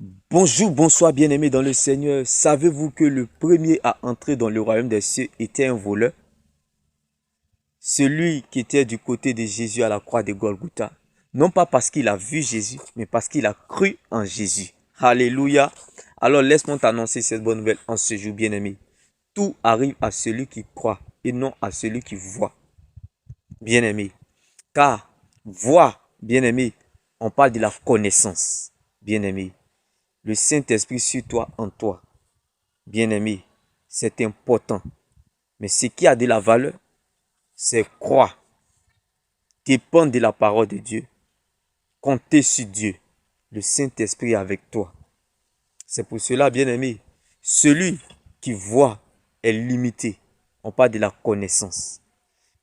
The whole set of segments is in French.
Bonjour, bonsoir bien-aimés dans le Seigneur. Savez-vous que le premier à entrer dans le royaume des cieux était un voleur? Celui qui était du côté de Jésus à la croix de Golgotha. Non pas parce qu'il a vu Jésus, mais parce qu'il a cru en Jésus. Alléluia. Alors laisse-moi t'annoncer cette bonne nouvelle en ce jour bien-aimé. Tout arrive à celui qui croit et non à celui qui voit. Bien-aimé. Car voir, bien-aimé, on parle de la connaissance. Bien-aimé. Le Saint-Esprit sur toi, en toi. Bien-aimé, c'est important. Mais ce qui a de la valeur, c'est croire, dépendre de la parole de Dieu, compter sur Dieu. Le Saint-Esprit est avec toi. C'est pour cela, bien-aimé, celui qui voit est limité. On parle de la connaissance.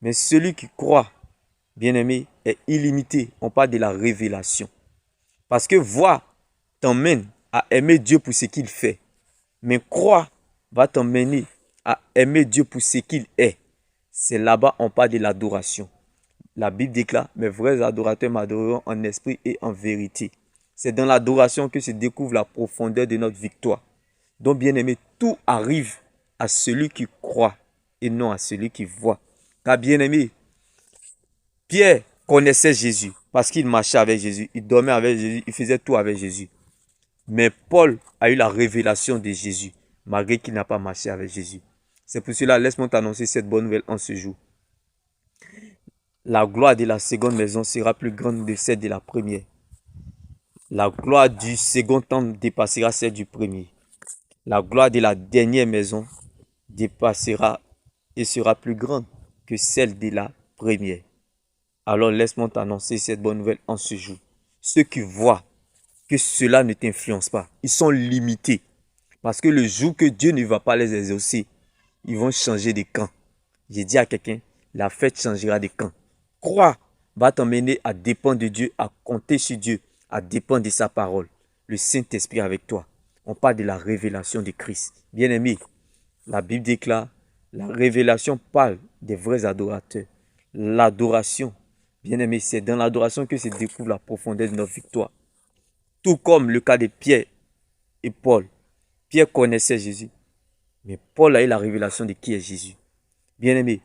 Mais celui qui croit, bien-aimé, est illimité. On parle de la révélation. Parce que voir t'emmène à aimer Dieu pour ce qu'il fait. Mais croire va t'emmener à aimer Dieu pour ce qu'il est. C'est là-bas on parle de l'adoration. La Bible déclare, mes vrais adorateurs m'adoreront en esprit et en vérité. C'est dans l'adoration que se découvre la profondeur de notre victoire. Donc bien aimé, tout arrive à celui qui croit et non à celui qui voit. Car bien aimé, Pierre connaissait Jésus parce qu'il marchait avec Jésus, il dormait avec Jésus, il faisait tout avec Jésus. Mais Paul a eu la révélation de Jésus, malgré qu'il n'a pas marché avec Jésus. C'est pour cela, laisse-moi t'annoncer cette bonne nouvelle en ce jour. La gloire de la seconde maison sera plus grande que celle de la première. La gloire du second temple dépassera celle du premier. La gloire de la dernière maison dépassera et sera plus grande que celle de la première. Alors laisse-moi t'annoncer cette bonne nouvelle en ce jour. Ceux qui voient que cela ne t'influence pas, ils sont limités. Parce que le jour que Dieu ne va pas les exaucer, ils vont changer de camp. J'ai dit à quelqu'un, la fête changera de camp. Croire va t'emmener à dépendre de Dieu, à compter sur Dieu, à dépendre de sa parole. Le Saint-Esprit avec toi. On parle de la révélation de Christ. Bien-aimé, la Bible déclare, la révélation parle des vrais adorateurs. L'adoration, bien-aimé, c'est dans l'adoration que se découvre la profondeur de notre victoire. Tout comme le cas de Pierre et Paul. Pierre connaissait Jésus, mais Paul a eu la révélation de qui est Jésus. Bien-aimé,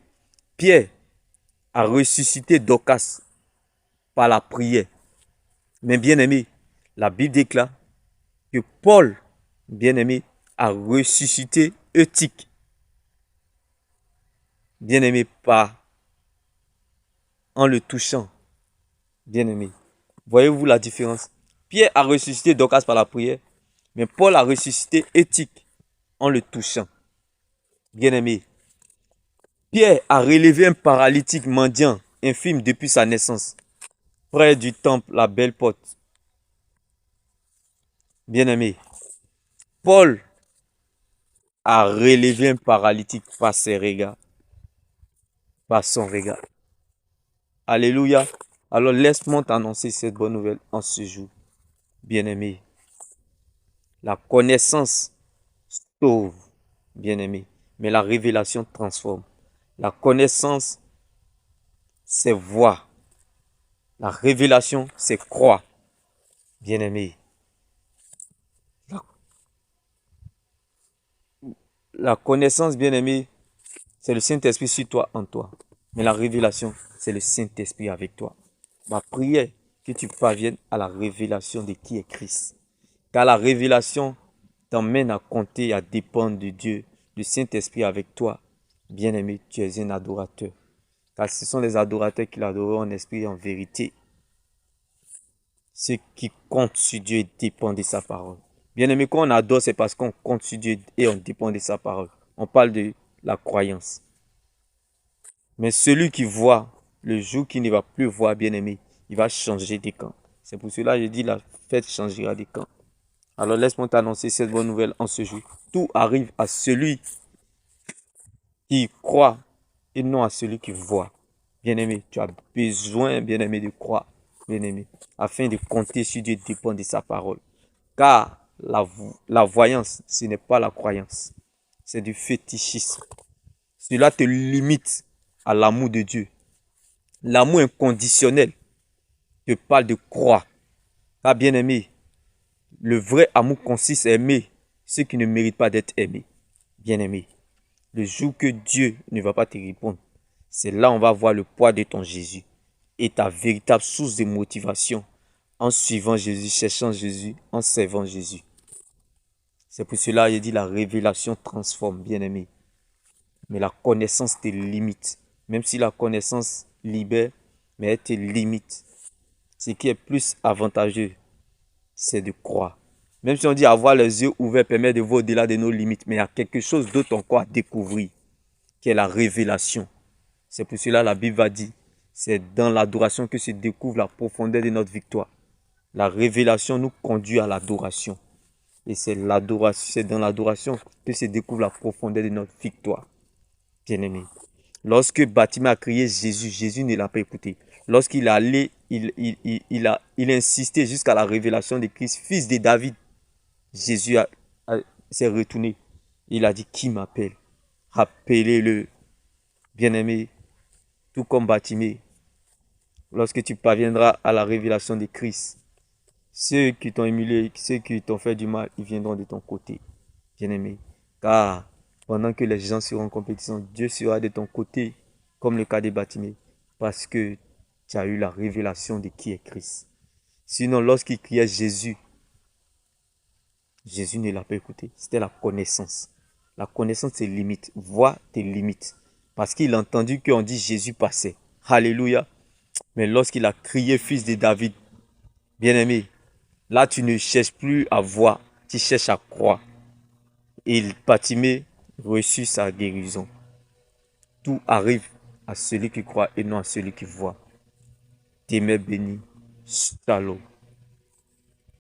Pierre a ressuscité Dorcas par la prière. Mais bien-aimé, la Bible déclare que Paul, bien-aimé, a ressuscité Eutyche. Bien-aimé, par en le touchant. Bien-aimé, voyez-vous la différence? Pierre a ressuscité Dorcas par la prière, mais Paul a ressuscité Eutyche en le touchant. Bien-aimé, Pierre a relevé un paralytique mendiant, infirme depuis sa naissance, près du temple, la belle porte. Bien-aimé, Paul a relevé un paralytique par ses regards, par son regard. Alléluia. Alors laisse-moi t'annoncer cette bonne nouvelle en ce jour. Bien-aimé, la connaissance sauve, bien-aimé, mais la révélation transforme. La connaissance, c'est voir. La révélation, c'est croire. Bien-aimé, la connaissance, bien-aimé, c'est le Saint-Esprit sur toi, en toi. Mais la révélation, c'est le Saint-Esprit avec toi. Ma prière, que tu parviennes à la révélation de qui est Christ. Car la révélation t'emmène à compter et à dépendre de Dieu, du Saint-Esprit avec toi. Bien-aimé, tu es un adorateur. Car ce sont les adorateurs qui l'adorent en esprit et en vérité. Ceux qui comptent sur Dieu et dépendent de sa parole. Bien-aimé, quand on adore, c'est parce qu'on compte sur Dieu et on dépend de sa parole. On parle de la croyance. Mais celui qui voit, le jour qui ne va plus voir, bien-aimé, il va changer de camp. C'est pour cela que je dis la fête changera de camp. Alors laisse-moi t'annoncer cette bonne nouvelle en ce jour. Tout arrive à celui qui croit et non à celui qui voit. Bien-aimé, tu as besoin, bien-aimé, de croire, bien-aimé, afin de compter sur Dieu, dépend de sa parole. Car la voyance, ce n'est pas la croyance. C'est du fétichisme. Cela te limite à l'amour de Dieu. L'amour inconditionnel te parle de croire. Car bien-aimé, Le vrai amour consiste à aimer ceux qui ne méritent pas d'être aimés. Bien-aimé, le jour que Dieu ne va pas te répondre, c'est là on va voir le poids de ton Jésus et ta véritable source de motivation en suivant Jésus, cherchant Jésus, en servant Jésus. C'est pour cela qu'il dit la révélation transforme, bien-aimé. Mais la connaissance te limite. Même si la connaissance libère, mais elle te limite. Ce qui est plus avantageux, c'est de croire. Même si on dit avoir les yeux ouverts permet de voir au-delà de nos limites, mais il y a quelque chose d'autre encore à découvrir, qui est la révélation. C'est pour cela que la Bible va dire, c'est dans l'adoration que se découvre la profondeur de notre victoire. La révélation nous conduit à l'adoration. Et c'est dans l'adoration que se découvre la profondeur de notre victoire. Bien-aimé. Lorsque Bartimée a crié Jésus, Jésus ne l'a pas écouté. Lorsqu'il est allé, il a insisté jusqu'à la révélation de Christ, fils de David. Jésus s'est retourné. Il a dit, qui m'appelle? Rappelez-le, bien-aimé, tout comme Bartimée. Lorsque tu parviendras à la révélation de Christ, ceux qui t'ont humilié, ceux qui t'ont fait du mal, ils viendront de ton côté, bien-aimé. Car pendant que les gens seront en compétition, Dieu sera de ton côté, comme le cas de Bartimée, parce que tu as eu la révélation de qui est Christ. Sinon, lorsqu'il criait Jésus, Jésus ne l'a pas écouté. C'était la connaissance. La connaissance, c'est limite. Vois tes limites. Parce qu'il a entendu qu'on dit Jésus passait. Alléluia. Mais lorsqu'il a crié fils de David, bien-aimé, là tu ne cherches plus à voir, tu cherches à croire. Et Bartimée reçut sa guérison. Tout arrive à celui qui croit et non à celui qui voit. T'es béni. Shalom.